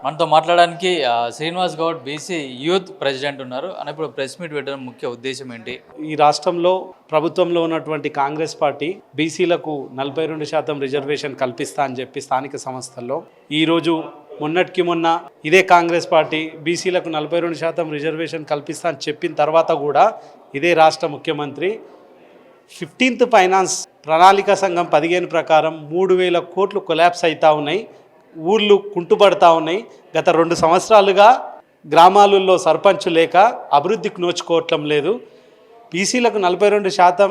మనతో మాట్లాడడానికి Srinivas Goud BC youth president ఉన్నారు. అని ఇప్పుడు ప్రెస్ మీట్ పెట్టడం ముఖ్య ఉద్దేశం ఏంటి? ఈ రాష్ట్రంలో ప్రభుత్వంలో ఉన్నటువంటి కాంగ్రెస్ పార్టీ బీసీలకు 42% రిజర్వేషన్ కల్పిస్తా అని చెప్పి స్థానిక సంస్థల్లో ఈరోజు మొన్నటికి మొన్న ఇదే కాంగ్రెస్ పార్టీ బీసీలకు 42% రిజర్వేషన్ కల్పిస్తా అని చెప్పిన తర్వాత కూడా ఇదే రాష్ట్ర ముఖ్యమంత్రి 15th ఫైనాన్స్ ప్రణాళిక సంఘం 15 ప్రకారం 3,000 కోట్లు కొలాప్స్ అవుతూ ఉన్నాయి. ఊర్లు కుంటుపడతా ఉన్నాయి. గత 2 సంవత్సరాలుగా గ్రామాలలో సర్పంచ్ లేక అభివృద్ధికి నోచుకోవటం లేదు. బీసీలకు 42%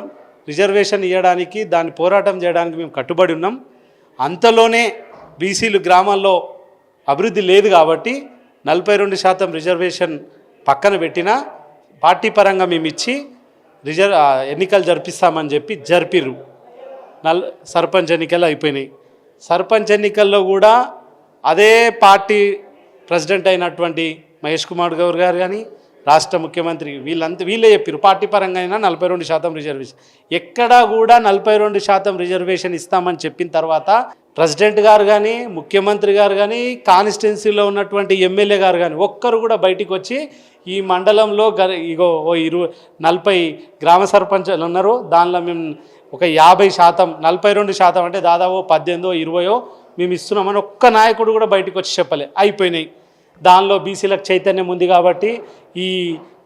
రిజర్వేషన్ ఇవ్వడానికి దాన్ని పోరాటం చేయడానికి మేము కట్టుబడి ఉన్నాం. అంతలోనే బీసీలు గ్రామాల్లో అభివృద్ధి లేదు కాబట్టి 42% రిజర్వేషన్ పక్కన పెట్టినా పార్టీ పరంగా మేము ఇచ్చి ఎన్నికలు జరిపిస్తామని చెప్పి జరిపిర్రు. సర్పంచ్ ఎన్నికలు అయిపోయినాయి. సర్పంచ్ ఎన్నికల్లో కూడా అదే పార్టీ ప్రెసిడెంట్ అయినటువంటి మహేష్ కుమార్ గౌడ్ గారు కానీ రాష్ట్ర ముఖ్యమంత్రి వీళ్ళే చెప్పారు పార్టీ పరంగా అయినా 42% రిజర్వేషన్. ఎక్కడా కూడా 42% రిజర్వేషన్ ఇస్తామని చెప్పిన తర్వాత ప్రెసిడెంట్ గారు కానీ ముఖ్యమంత్రి గారు కానీ కాన్స్టిట్యున్సీలో ఉన్నటువంటి ఎమ్మెల్యే గారు కానీ ఒక్కరు కూడా బయటికి వచ్చి ఈ మండలంలో ఇగో 40 గ్రామ సర్పంచులు ఉన్నారు, దానిలో మేము ఒక 50%, 42% అంటే దాదాపు 18, 20 మేము ఇస్తున్నామని ఒక్క నాయకుడు కూడా బయటకు వచ్చి చెప్పలే. అయిపోయినాయి. దానిలో బీసీలకు చైతన్యం ఉంది కాబట్టి ఈ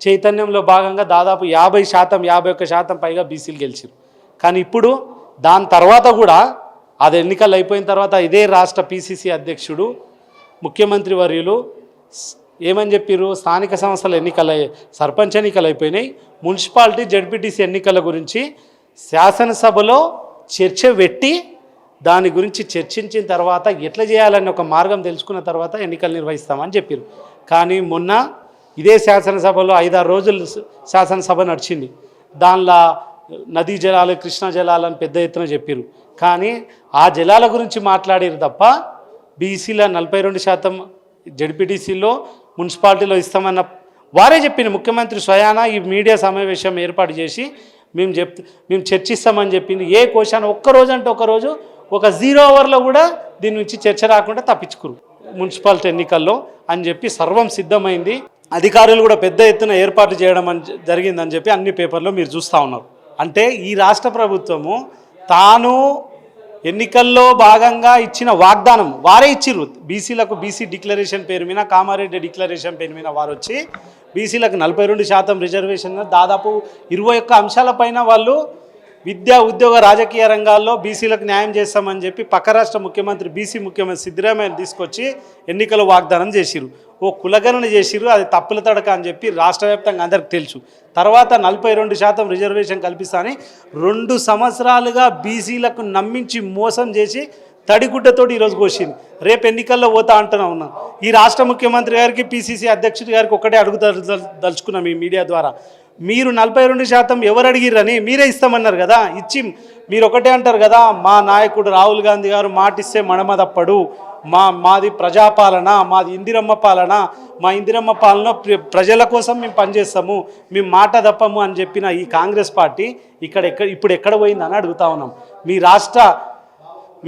చైతన్యంలో భాగంగా దాదాపు 50%, 51% పైగా బీసీలు గెలిచారు. కానీ ఇప్పుడు దాని తర్వాత కూడా అది ఎన్నికలు అయిపోయిన తర్వాత ఇదే రాష్ట్ర పీసీసీ అధ్యక్షుడు ముఖ్యమంత్రి వర్యులు ఏమని చెప్పారు? స్థానిక సంస్థల సర్పంచ్ ఎన్నికలు అయిపోయినాయి, మున్సిపాలిటీ జడ్పీటీసీ ఎన్నికల గురించి శాసనసభలో చర్చ పెట్టి దాని గురించి చర్చించిన తర్వాత ఎట్లా చేయాలని ఒక మార్గం తెలుసుకున్న తర్వాత ఎన్నికలు నిర్వహిస్తామని చెప్పారు. కానీ మొన్న ఇదే శాసనసభలో 5-6 రోజులు శాసనసభ నడిచింది. దానిలో నదీ జలాలు, కృష్ణా జలాలని పెద్ద ఎత్తున చెప్పారు. కానీ ఆ జలాల గురించి మాట్లాడారు తప్ప బీసీల 42% జడ్పీటీసీలో మున్సిపాలిటీలో ఇస్తామన్న వారే చెప్పింది. ముఖ్యమంత్రి స్వయానా ఈ మీడియా సమావేశం ఏర్పాటు చేసి మేము చర్చిస్తామని చెప్పింది. ఏ క్వశ్చన్ ఒక్కరోజు అంటే ఒకరోజు ఒక 0 అవర్లో కూడా దీని నుంచి చర్చ రాకుండా తప్పించుకురు మున్సిపాలిటీ ఎన్నికల్లో అని చెప్పి సర్వం సిద్ధమైంది. అధికారులు కూడా పెద్ద ఎత్తున ఏర్పాటు చేయడం జరిగిందని చెప్పి అన్ని పేపర్లో మీరు చూస్తూ ఉన్నారు. అంటే ఈ రాష్ట్ర ప్రభుత్వము తాను ఎన్నికల్లో భాగంగా ఇచ్చిన వాగ్దానం వారే ఇచ్చిర్రు. బీసీలకు బీసీ డిక్లరేషన్ పేరు మీద, కామారెడ్డి డిక్లరేషన్ పేరు మీద వారు వచ్చి బీసీలకు 42% రిజర్వేషన్ దాదాపు 21 అంశాలపైన వాళ్ళు విద్యా, ఉద్యోగ, రాజకీయ రంగాల్లో బీసీలకు న్యాయం చేస్తామని చెప్పి పక్క రాష్ట్ర ముఖ్యమంత్రి బీసీ ముఖ్యమంత్రి సిద్ధరామయ్య తీసుకొచ్చి ఎన్నికల వాగ్దానం చేసిరు. ఓ కులగణన చేసిరు. అది తప్పుల తడక అని చెప్పి రాష్ట్ర వ్యాప్తంగా అందరికి తెలుసు. తర్వాత 42% రిజర్వేషన్ కల్పిస్తానని 2 సంవత్సరాలుగా బీసీలకు నమ్మించి మోసం చేసి తడిగుడ్డతోటి ఈరోజు కోసింది. రేపు ఎన్నికల్లో పోతా అంటున్నా ఉన్నాం. ఈ రాష్ట్ర ముఖ్యమంత్రి గారికి, పీసీసీ అధ్యక్షుడి గారికి ఒకటే దలుచుకున్నాం ఈ మీడియా ద్వారా. మీరు 42% ఎవరు అడిగిరని మీరే ఇస్తామన్నారు కదా, ఇచ్చి మీరు ఒకటే అంటారు కదా, మా నాయకుడు రాహుల్ గాంధీ గారు మాటిస్తే మడమదప్పడు, మాది ప్రజాపాలన, మాది ఇందిరమ్మ పాలన, మా ఇందిరమ్మ పాలన ప్రజల కోసం మేము పనిచేస్తాము, మేము మాట తప్పము అని చెప్పిన ఈ కాంగ్రెస్ పార్టీ ఇప్పుడు ఎక్కడ పోయిందని అడుగుతా ఉన్నాం.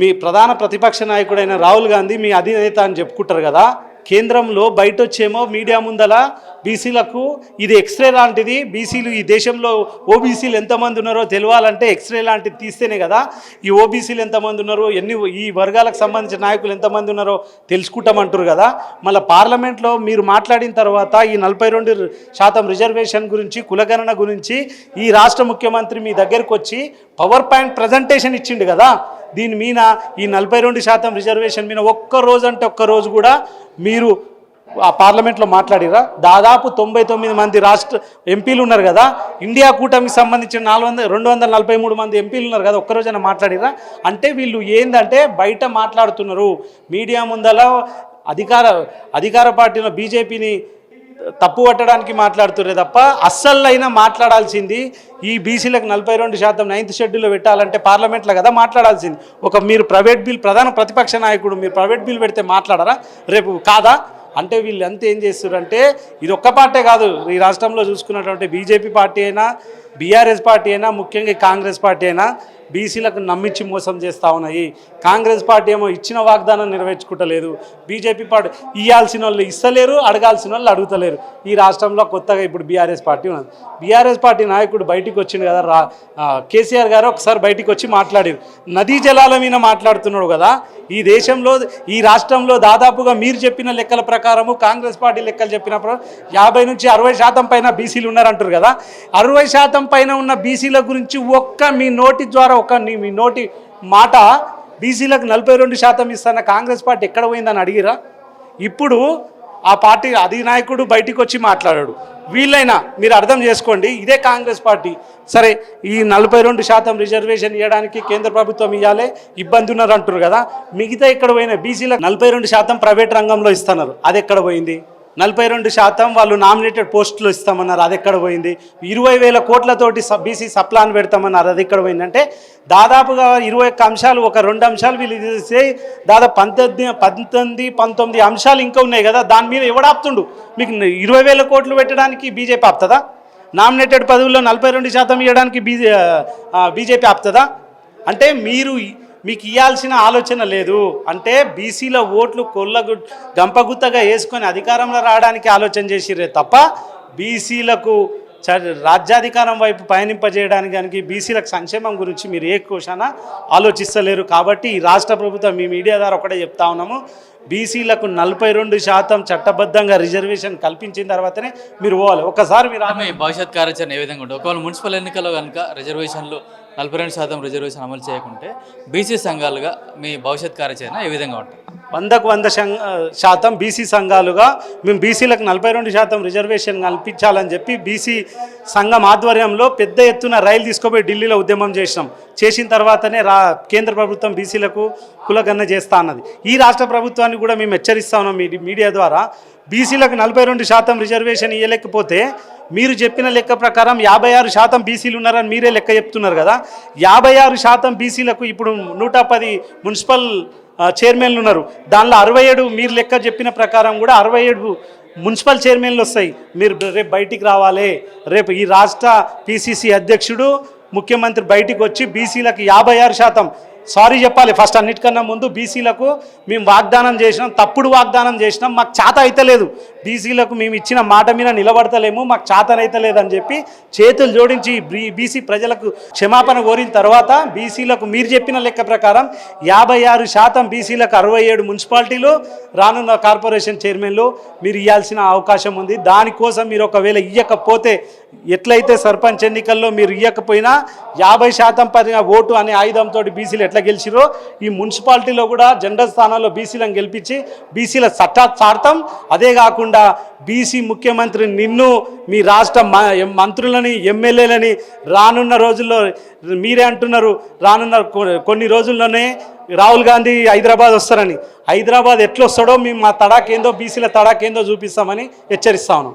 మీ ప్రధాన ప్రతిపక్ష నాయకుడైన రాహుల్ గాంధీ మీ అధినేత అని చెప్పుకుంటారు కదా, కేంద్రంలో బయట వచ్చేమో మీడియా ముందల బీసీలకు ఇది ఎక్స్రే లాంటిది, బీసీలు ఈ దేశంలో ఓబీసీలు ఎంతమంది ఉన్నారో తెలియాలంటే ఎక్స్రే లాంటిది తీస్తేనే కదా ఈ ఓబీసీలు ఎంతమంది ఉన్నారో, ఈ వర్గాలకు సంబంధించిన నాయకులు ఎంతమంది ఉన్నారో తెలుసుకుంటామంటారు కదా. మళ్ళీ పార్లమెంట్లో మీరు మాట్లాడిన తర్వాత ఈ 42% రిజర్వేషన్ గురించి, కులగణన గురించి ఈ రాష్ట్ర ముఖ్యమంత్రి మీ దగ్గరకు వచ్చి పవర్ పాయింట్ ప్రజెంటేషన్ ఇచ్చిండు కదా. దీని మీద ఈ 42% రిజర్వేషన్ మీద ఒక్క రోజు కూడా మీరు ఆ పార్లమెంట్లో మాట్లాడిరా? దాదాపు 99 మంది రాష్ట్ర ఎంపీలు ఉన్నారు కదా, ఇండియా కూటమికి సంబంధించిన 243 మంది ఎంపీలు ఉన్నారు కదా, ఒక్కరోజైనా మాట్లాడిరా? అంటే వీళ్ళు ఏందంటే బయట మాట్లాడుతున్నారు, మీడియా ముందల అధికార పార్టీలో బీజేపీని తప్పు పట్టడానికి మాట్లాడుతున్నారు తప్ప అస్సలైనా మాట్లాడాల్సింది ఈ బీసీలకు 42% 9th షెడ్యూల్లో పెట్టాలంటే పార్లమెంట్లో కదా మాట్లాడాల్సింది. మీరు ప్రైవేట్ బిల్, ప్రధాన ప్రతిపక్ష నాయకుడు మీరు ప్రైవేట్ బిల్ పెడితే మాట్లాడరా రేపు? కాదా? అంటే వీళ్ళు ఎంత ఏం చేస్తారంటే ఇది ఒక్క పార్టీ కాదు, ఈ రాష్ట్రంలో చూసుకున్నటువంటి బీజేపీ పార్టీ అయినా, బీఆర్ఎస్ పార్టీ అయినా ముఖ్యంగా ఈ కాంగ్రెస్ పార్టీ అయినా బీసీలకు నమ్మించి మోసం చేస్తూ ఉన్నాయి. కాంగ్రెస్ పార్టీ ఏమో ఇచ్చిన వాగ్దానం నెరవేర్చుకుంటలేదు. బీజేపీ పార్టీ ఇవ్వాల్సిన వాళ్ళు ఇస్తలేరు, అడగాల్సిన వాళ్ళు అడుగుతలేరు. ఈ రాష్ట్రంలో కొత్తగా ఇప్పుడు బీఆర్ఎస్ పార్టీ ఉన్నది. బీఆర్ఎస్ పార్టీ నాయకుడు బయటికి వచ్చింది కదా, కేసీఆర్ గారు ఒకసారి బయటికి వచ్చి మాట్లాడారు. నదీ జలాల మీద మాట్లాడుతున్నాడు కదా. ఈ దేశంలో ఈ రాష్ట్రంలో దాదాపుగా మీరు చెప్పిన లెక్కల ప్రకారము కాంగ్రెస్ పార్టీ లెక్కలు చెప్పిన 50 నుంచి 60% పైన బీసీలు ఉన్నారంటారు కదా. 60% పైన ఉన్న బీసీల గురించి ఒక్క మీ నోటి ద్వారా మీ నోటి మాట బీసీలకు 42% ఇస్తాన కాంగ్రెస్ పార్టీ ఎక్కడ పోయిందని అడిగిరా? ఇప్పుడు ఆ పార్టీ అధినాయకుడు బయటికి వచ్చి మాట్లాడాడు. వీళ్ళైనా మీరు అర్థం చేసుకోండి, ఇదే కాంగ్రెస్ పార్టీ సరే ఈ 42% రిజర్వేషన్ ఇవ్వడానికి కేంద్ర ప్రభుత్వం ఇవ్వాలి, ఇబ్బంది ఉన్నారు అంటారు కదా. మిగతా ఎక్కడ పోయినా బీసీలకు 42% ప్రైవేట్ రంగంలో ఇస్తున్నారు, అది ఎక్కడ పోయింది? 42% వాళ్ళు నామినేటెడ్ పోస్టులు ఇస్తామన్నారు, అది ఎక్కడ పోయింది? 20,000 కోట్లతోటి బీసీ సప్లాన్ పెడతామన్నారు, అది ఎక్కడ పోయిందంటే దాదాపుగా 21 అంశాలు, ఒక 2 అంశాలు వీళ్ళు చేస్తే దాదాపు 19 అంశాలు ఇంకా ఉన్నాయి కదా. దాని మీద ఎవడాపుతుండు? మీకు 20,000 కోట్లు పెట్టడానికి బీజేపీ ఆపుతుందా? నామినేటెడ్ పదవుల్లో 42% ఇవ్వడానికి బీజేపీ ఆపుతుందా? అంటే మీకు ఇవ్వాల్సిన ఆలోచన లేదు. అంటే బీసీల ఓట్లు గంపగుత్తగా వేసుకొని అధికారంలో రావడానికి ఆలోచన చేసిరే తప్ప బీసీలకు రాజ్యాధికారం వైపు పయనింపజేయడానికి కానీ బీసీలకు సంక్షేమం గురించి మీరు ఏ కోశాన ఆలోచిస్తలేరు. కాబట్టి ఈ రాష్ట్ర ప్రభుత్వం మీ మీడియా ద్వారా ఒకటే చెప్తా ఉన్నాము, బీసీలకు 42% చట్టబద్ధంగా రిజర్వేషన్ కల్పించిన తర్వాతనే మీరు పోవాలి. ఒకసారి మీరు మీ భవిష్యత్ కార్యాచరణ ఏ విధంగా ఉంటుంది? ఒకవేళ మున్సిపల్ ఎన్నికల్లో కనుక రిజర్వేషన్లు 42% రిజర్వేషన్ అమలు చేయకుంటే బీసీ సంఘాలుగా మీ భవిష్యత్ కార్యాచరణ ఏ విధంగా ఉంటుంది? 100% బీసీ సంఘాలుగా మేము బీసీలకు 42% రిజర్వేషన్ కల్పించాలని చెప్పి బీసీ సంఘం ఆధ్వర్యంలో పెద్ద ఎత్తున రైలు తీసుకుపోయి ఢిల్లీలో ఉద్యమం చేసిన తర్వాతనే కేంద్ర ప్రభుత్వం బీసీలకు కులగన్న చేస్తా అన్నది. ఈ రాష్ట్ర ప్రభుత్వాన్ని కూడా మేము హెచ్చరిస్తా ఉన్నాం మీడియా ద్వారా, బీసీలకు 42% రిజర్వేషన్ ఇవ్వలేకపోతే మీరు చెప్పిన లెక్క ప్రకారం 56% బీసీలు ఉన్నారని మీరే లెక్క చెప్తున్నారు కదా. 56% బీసీలకు ఇప్పుడు 110 మున్సిపల్ చైర్మన్లు ఉన్నారు, దానిలో 67 మీరు లెక్క చెప్పిన ప్రకారం కూడా 67 మున్సిపల్ చైర్మన్లు వస్తాయి. మీరు రేపు బయటికి రావాలి. రేపు ఈ రాష్ట్ర పిసిసి అధ్యక్షుడు ముఖ్యమంత్రి బయటికి వచ్చి బీసీలకు 56% సారీ చెప్పాలి. ఫస్ట్ అన్నిటికన్నా ముందు బీసీలకు మేము వాగ్దానం చేసినాం, తప్పుడు వాగ్దానం చేసినాం, మాకు చేత అయితలేదు, బీసీలకు మేము ఇచ్చిన మాట మీద నిలబడతలేము, మాకు చేతనైతలేదని చెప్పి చేతులు జోడించి బీసీ ప్రజలకు క్షమాపణ కోరిన తర్వాత బీసీలకు మీరు చెప్పిన లెక్క ప్రకారం 56% బీసీలకు 67 మున్సిపాలిటీలు రానున్న కార్పొరేషన్ చైర్మన్లు మీరు ఇవ్వాల్సిన అవకాశం ఉంది. దానికోసం మీరు ఒకవేళ ఇవ్వకపోతే ఎట్లయితే సర్పంచ్ ఎన్నికల్లో మీరు ఇవ్వకపోయినా 50% పైన ఓటు అనే ఆయుధంతో బీసీలు ఎట్లా గెలిచిరో ఈ మున్సిపాలిటీలో కూడా జనరల్ స్థానాల్లో బీసీలను గెలిపించి బీసీల సార్థం. అదే కాకుండా బీసీ ముఖ్యమంత్రి నిన్ను మీ రాష్ట్ర మంత్రులని ఎమ్మెల్యేలని రానున్న రోజుల్లో మీరే అంటున్నారు, రానున్న కొన్ని రోజుల్లోనే రాహుల్ గాంధీ హైదరాబాద్ వస్తారని. హైదరాబాద్ ఎట్లా వస్తాడో మేము మా తడాకేందో బీసీల తడాకేందో చూపిస్తామని హెచ్చరిస్తాను.